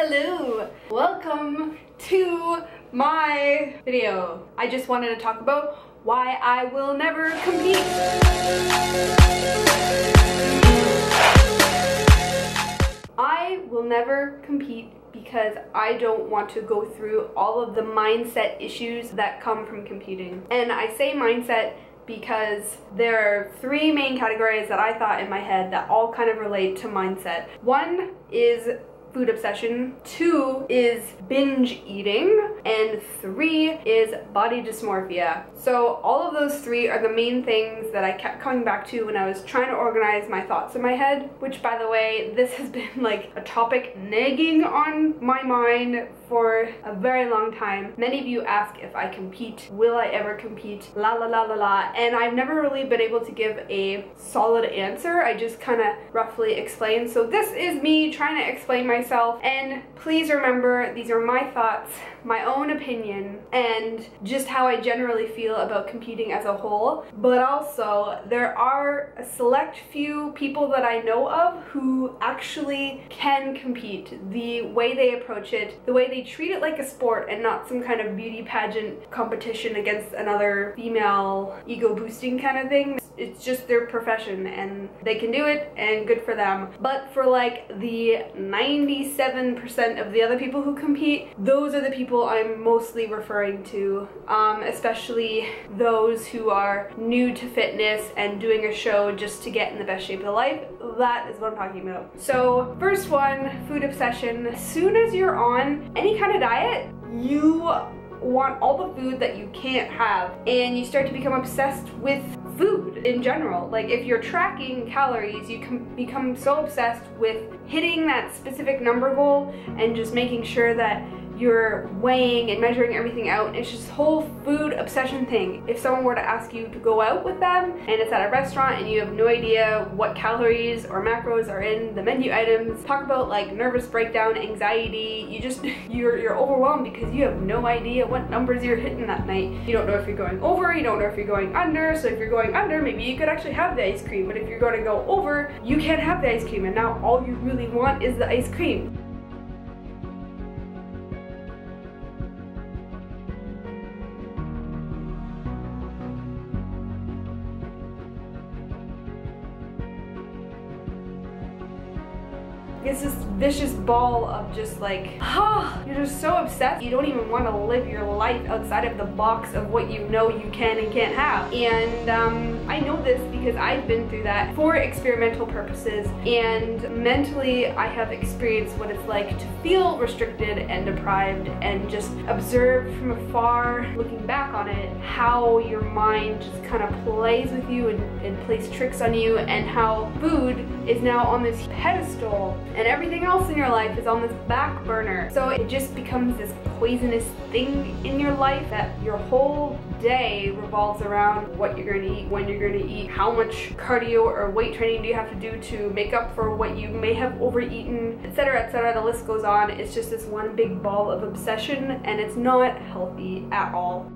Hello! Welcome to my video. I just wanted to talk about why I will never compete. I will never compete because I don't want to go through all of the mindset issues that come from competing. And I say mindset because there are three main categories that I thought in my head that all kind of relate to mindset. One is food obsession, 2 is binge eating, and 3 is body dysmorphia. So all of those three are the main things that I kept coming back to when I was trying to organize my thoughts in my head, which, by the way, this has been like a topic nagging on my mind for a very long time. Many of you ask if I compete, will I ever compete, la la la la la, and I've never really been able to give a solid answer. I just kind of roughly explain. So this is me trying to explain myself, and please remember these are my thoughts, my own opinion, and just how I generally feel about competing as a whole. But also there are a select few people that I know of who actually can compete. The way they approach it, the way they treat it like a sport and not some kind of beauty pageant competition against another female ego boosting kind of thing. It's just their profession and they can do it, and good for them. But for like the 97% of the other people who compete, those are the people I'm mostly referring to, especially those who are new to fitness and doing a show just to get in the best shape of life. That is what I'm talking about. So first one, food obsession. As soon as you're on any kind of diet, you want all the food that you can't have, and you start to become obsessed with food in general. Like if you're tracking calories, you can become so obsessed with hitting that specific number goal and just making sure that you're weighing and measuring everything out. It's just whole food obsession thing. If someone were to ask you to go out with them and it's at a restaurant and you have no idea what calories or macros are in the menu items, talk about like nervous breakdown, anxiety, you're overwhelmed because you have no idea what numbers you're hitting that night. You don't know if you're going over, you don't know if you're going under. So if you're going under, maybe you could actually have the ice cream, but if you're going to go over, you can't have the ice cream, and now all you really want is the ice cream. It's this vicious ball of just like, you're just so obsessed, you don't even want to live your life outside of the box of what you know you can and can't have. And I know this because I've been through that for experimental purposes, and mentally I have experienced what it's like to feel restricted and deprived, and just observe from afar, looking back on it, how your mind just kind of plays with you and plays tricks on you, and how food is now on this pedestal and everything else in your life is on this back burner. So it just becomes this poisonous thing in your life that your whole day revolves around what you're going to eat, when you're going to eat, how much cardio or weight training do you have to do to make up for what you may have overeaten, etc., etc. The list goes on. It's just this one big ball of obsession, and it's not healthy at all.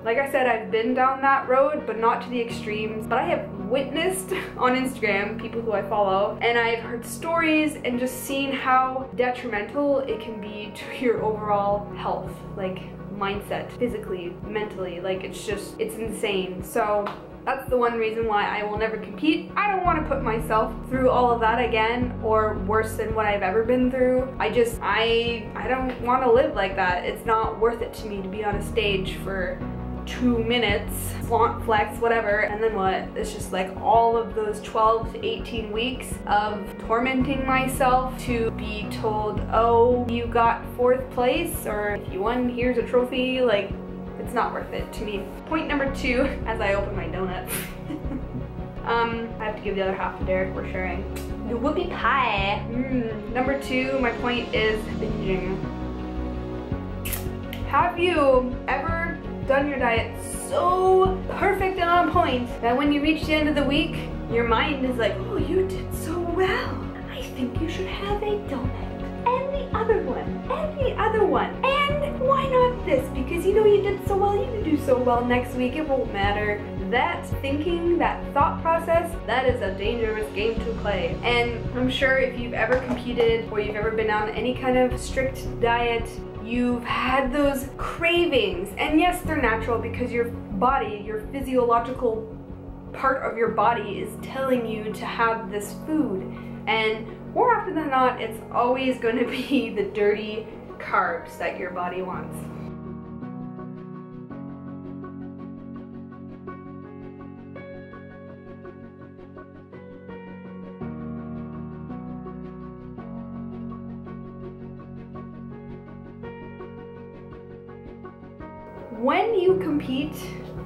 Like I said, I've been down that road, but not to the extremes. But I have witnessed on Instagram people who I follow, and I've heard stories and just seen how detrimental it can be to your overall health, like mindset, physically, mentally. Like it's insane. So that's the one reason why I will never compete. I don't want to put myself through all of that again, or worse than what I've ever been through. I don't want to live like that. It's not worth it to me to be on a stage for 2 minutes, flaunt, flex, whatever, and then what? It's just like all of those 12 to 18 weeks of tormenting myself to be told, oh, you got 4th place, or if you won, here's a trophy. Like, it's not worth it to me. Point number 2, as I open my donut. I have to give the other half to Derek, we're sharing. The whoopie pie. Number 2, my point is binging. Have you ever done your diet so perfect and on point that when you reach the end of the week, your mind is like, oh, you did so well. I think you should have a donut. And the other one, any other one. And why not this? Because you know you did so well, you can do so well next week, it won't matter. That thinking, that thought process, that is a dangerous game to play. And I'm sure if you've ever competed or you've ever been on any kind of strict diet, you've had those cravings. And yes, they're natural because your body, your physiological part of your body is telling you to have this food. And more often than not, it's always going to be the dirty carbs that your body wants. When you compete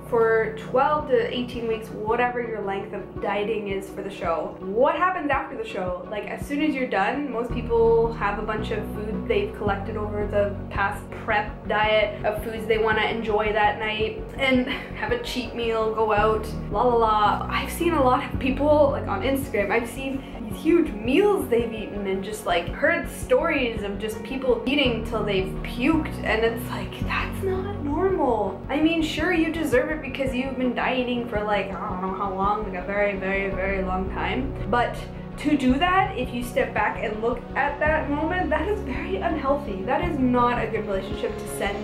for 12 to 18 weeks, whatever your length of dieting is for the show, what happens after the show? Like, as soon as you're done, most people have a bunch of food they've collected over the past prep diet of foods they want to enjoy that night and have a cheat meal, go out, la la la. I've seen a lot of people, like on Instagram, I've seen these huge meals they've eaten and just like heard stories of just people eating till they've puked, and it's like, that's not normal. I mean, sure, you deserve it because you've been dieting for like, I don't know how long, like a very, very, very long time. But to do that, if you step back and look at that moment, that is very unhealthy. That is not a good relationship to send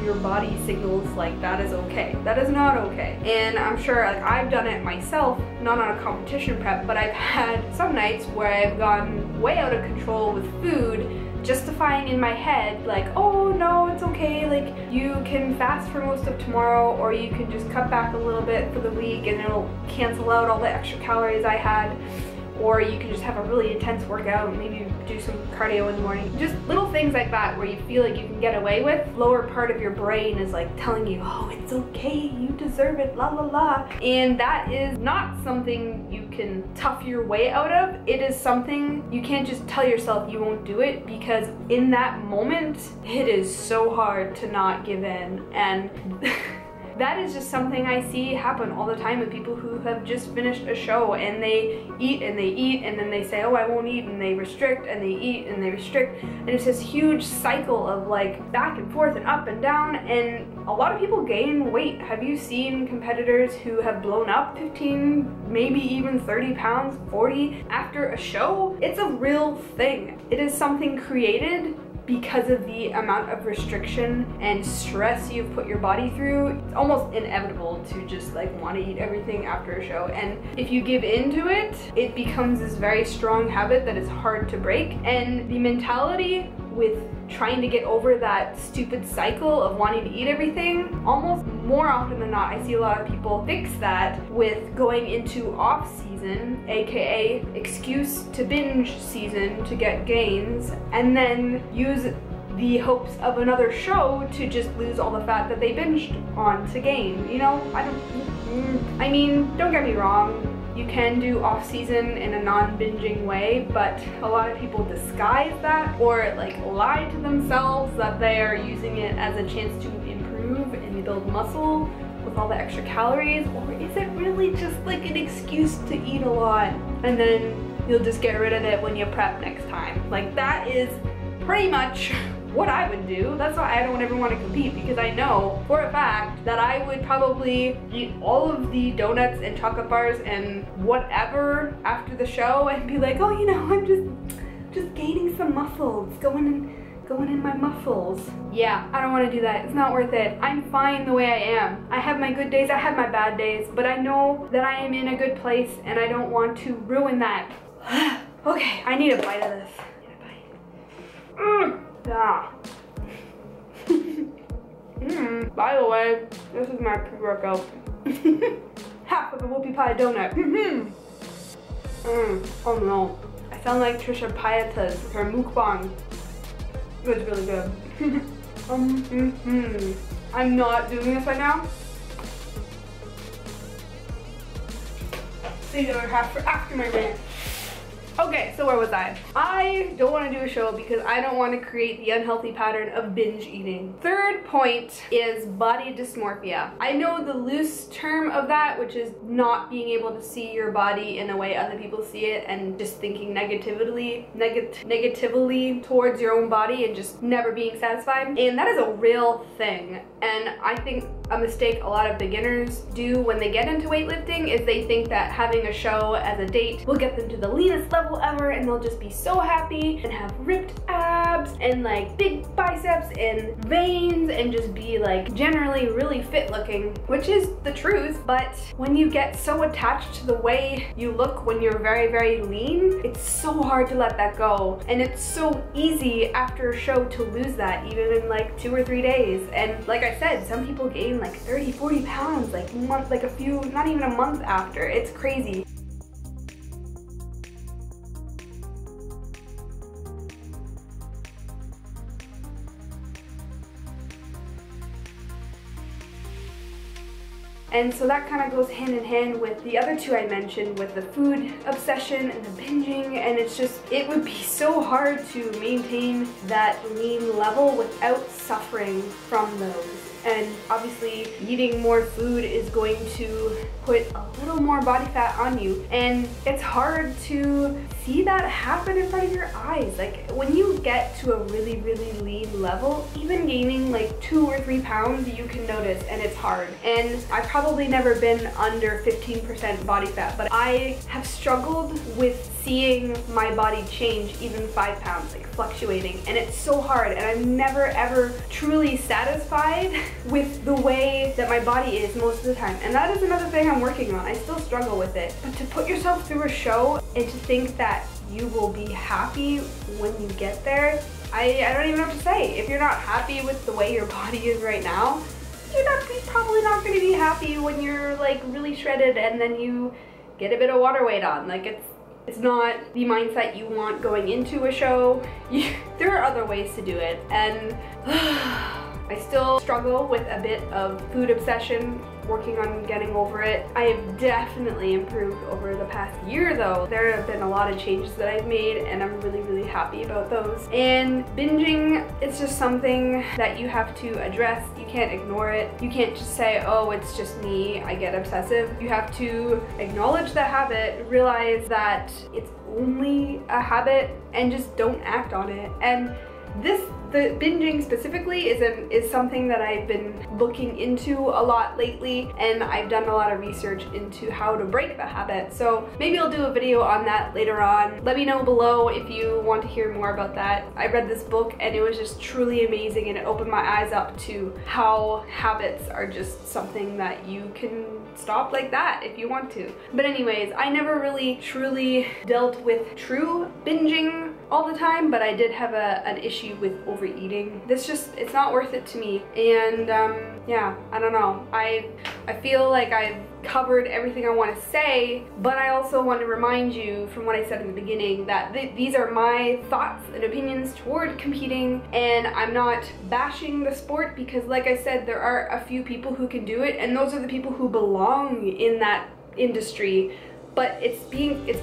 your body signals like that is okay. That is not okay. And I'm sure, like, I've done it myself, not on a competition prep, but I've had some nights where I've gone way out of control with food, justifying in my head like, oh no, it's okay, like you can fast for most of tomorrow, or you can just cut back a little bit for the week and it'll cancel out all the extra calories I had. Or you can just have a really intense workout and maybe do some cardio in the morning. Just little things like that where you feel like you can get away with. Lower part of your brain is like telling you, oh, it's okay, you deserve it, la la la. And that is not something you can tough your way out of. It is something you can't just tell yourself you won't do it, because in that moment, it is so hard to not give in. And that is just something I see happen all the time with people who have just finished a show and they eat and they eat and then they say, oh, I won't eat, and they restrict and they eat and they restrict, and it's this huge cycle of like back and forth and up and down, and a lot of people gain weight. Have you seen competitors who have blown up 15, maybe even 30 pounds, 40 after a show? It's a real thing. It is something created because of the amount of restriction and stress you've put your body through. It's almost inevitable to just like want to eat everything after a show, and if you give into it, it becomes this very strong habit that is hard to break. And the mentality with trying to get over that stupid cycle of wanting to eat everything, almost more often than not, I see a lot of people fix that with going into off season, aka excuse to binge season to get gains, and then use the hopes of another show to just lose all the fat that they binged on to gain. You know, I mean, don't get me wrong, you can do off-season in a non-binging way, but a lot of people disguise that or like lie to themselves that they are using it as a chance to improve and build muscle with all the extra calories. Or is it really just like an excuse to eat a lot and then you'll just get rid of it when you prep next time? Like, that is pretty much what I would do. That's why I don't ever want to compete, because I know for a fact that I would probably eat all of the donuts and chocolate bars and whatever after the show and be like, oh, you know, I'm just gaining some muscle. It's going in my muscles. Yeah, I don't want to do that. It's not worth it. I'm fine the way I am. I have my good days, I have my bad days, but I know that I am in a good place and I don't want to ruin that. Okay, I need a bite of this. Yeah. By the way, this is my pre-workout. Half of a whoopie pie donut. Oh no. I sound like Trisha Paytas with her mukbang. It was really good. I'm not doing this right now. Save the other half for after my rant. Okay, so where was I? I don't want to do a show because I don't want to create the unhealthy pattern of binge eating. Third point is body dysmorphia. I know the loose term of that, which is not being able to see your body in the way other people see it and just thinking negatively towards your own body and just never being satisfied. And that is a real thing. And I think a mistake a lot of beginners do when they get into weightlifting is they think that having a show as a date will get them to the leanest level ever and they'll just be so happy and have ripped abs and like big biceps and veins and just be like generally really fit looking, which is the truth. But when you get so attached to the way you look when you're very, very lean, it's so hard to let that go. And it's so easy after a show to lose that even in like 2 or 3 days. And like I said, some people gain like 30, 40 pounds like a few, not even a month after. It's crazy. And so that kind of goes hand in hand with the other two I mentioned, with the food obsession and the binging, and it's just, it would be so hard to maintain that lean level without suffering from those. And obviously eating more food is going to put a little more body fat on you, and it's hard to see that happen in front of your eyes. Like when you get to a really, really lean level, even gaining like 2 or 3 pounds, you can notice, and it's hard. And I've probably never been under 15% body fat, but I have struggled with seeing my body change even 5 pounds, like fluctuating, and it's so hard, and I'm never ever truly satisfied with the way that my body is most of the time. And that is another thing I'm working on. I still struggle with it. But to put yourself through a show and to think that you will be happy when you get there, I don't even know what to say. If you're not happy with the way your body is right now, you're probably not going to be happy when you're like really shredded and then you get a bit of water weight on. Like it's not the mindset you want going into a show. There are other ways to do it, and I still struggle with a bit of food obsession, working on getting over it. I have definitely improved over the past year though. There have been a lot of changes that I've made, and I'm really, really happy about those. And binging, it's just something that you have to address. You can't ignore it. You can't just say, oh, it's just me, I get obsessive. You have to acknowledge the habit, realize that it's only a habit, and just don't act on it. And the binging specifically is something that I've been looking into a lot lately, and I've done a lot of research into how to break the habit. So maybe I'll do a video on that later on. Let me know below if you want to hear more about that. I read this book and it was just truly amazing, and it opened my eyes up to how habits are just something that you can stop like that if you want to. But anyways, I never really truly dealt with true binging all the time, but I did have an issue with overeating. It's not worth it to me. And yeah, I don't know. I feel like I've covered everything I want to say, but I also want to remind you from what I said in the beginning that these are my thoughts and opinions toward competing, and I'm not bashing the sport because, like I said, there are a few people who can do it, and those are the people who belong in that industry. But it's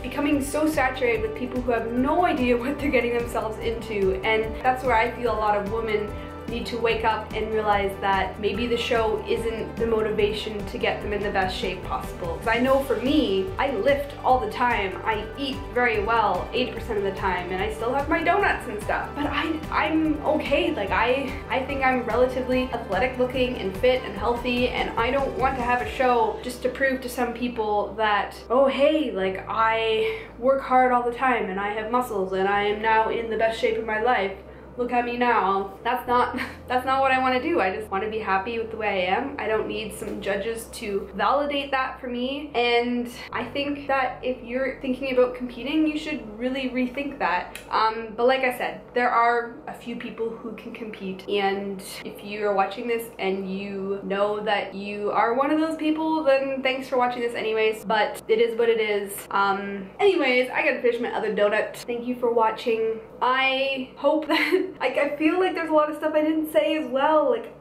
becoming so saturated with people who have no idea what they're getting themselves into, and that's where I feel a lot of women need to wake up and realize that maybe the show isn't the motivation to get them in the best shape possible. Because I know for me, I lift all the time, I eat very well 80% of the time, and I still have my donuts and stuff, but I'm okay. Like I think I'm relatively athletic looking and fit and healthy, and I don't want to have a show just to prove to some people that, oh hey, like I work hard all the time and I have muscles and I am now in the best shape of my life. Look at me now. That's not what I want to do. I just want to be happy with the way I am. I don't need some judges to validate that for me. And I think that if you're thinking about competing, you should really rethink that. But like I said, there are a few people who can compete, and if you are watching this and you know that you are one of those people, then thanks for watching this anyways, but it is what it is. Anyways, I gotta finish my other donut. Thank you for watching. I hope that Like, I feel like there's a lot of stuff I didn't say as well. Like,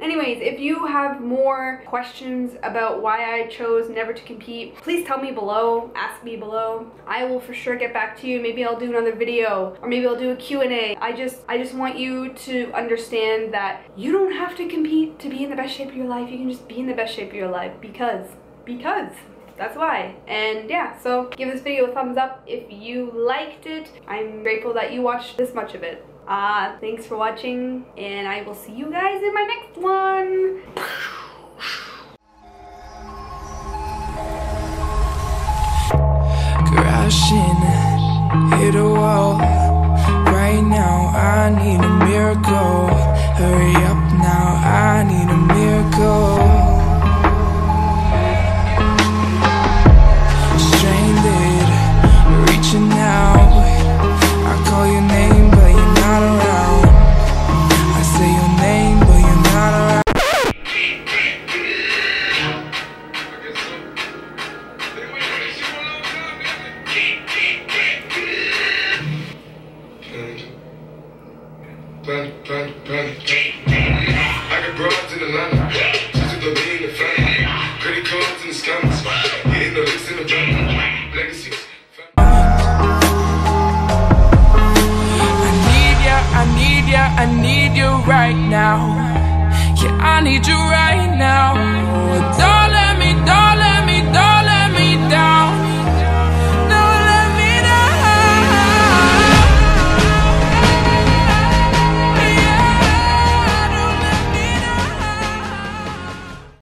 Anyways, if you have more questions about why I chose never to compete, please tell me below, ask me below. I will for sure get back to you. Maybe I'll do another video, or maybe I'll do a Q&A. I just want you to understand that you don't have to compete to be in the best shape of your life. You can just be in the best shape of your life because that's why. And yeah, so give this video a thumbs up if you liked it. I'm grateful that you watched this much of it. Thanks for watching, and I will see you guys in my next one. Crashing, hit a wall. Right now I need a miracle. Hurry up now, I need a miracle. Stranded, reaching out. I call your name but you're not around. I say your name but you're not around. I got broads in Atlanta, just to the lean and family, credit cards and the scammers, getting the links in the van, legacies. I need you right now. Yeah, I need you right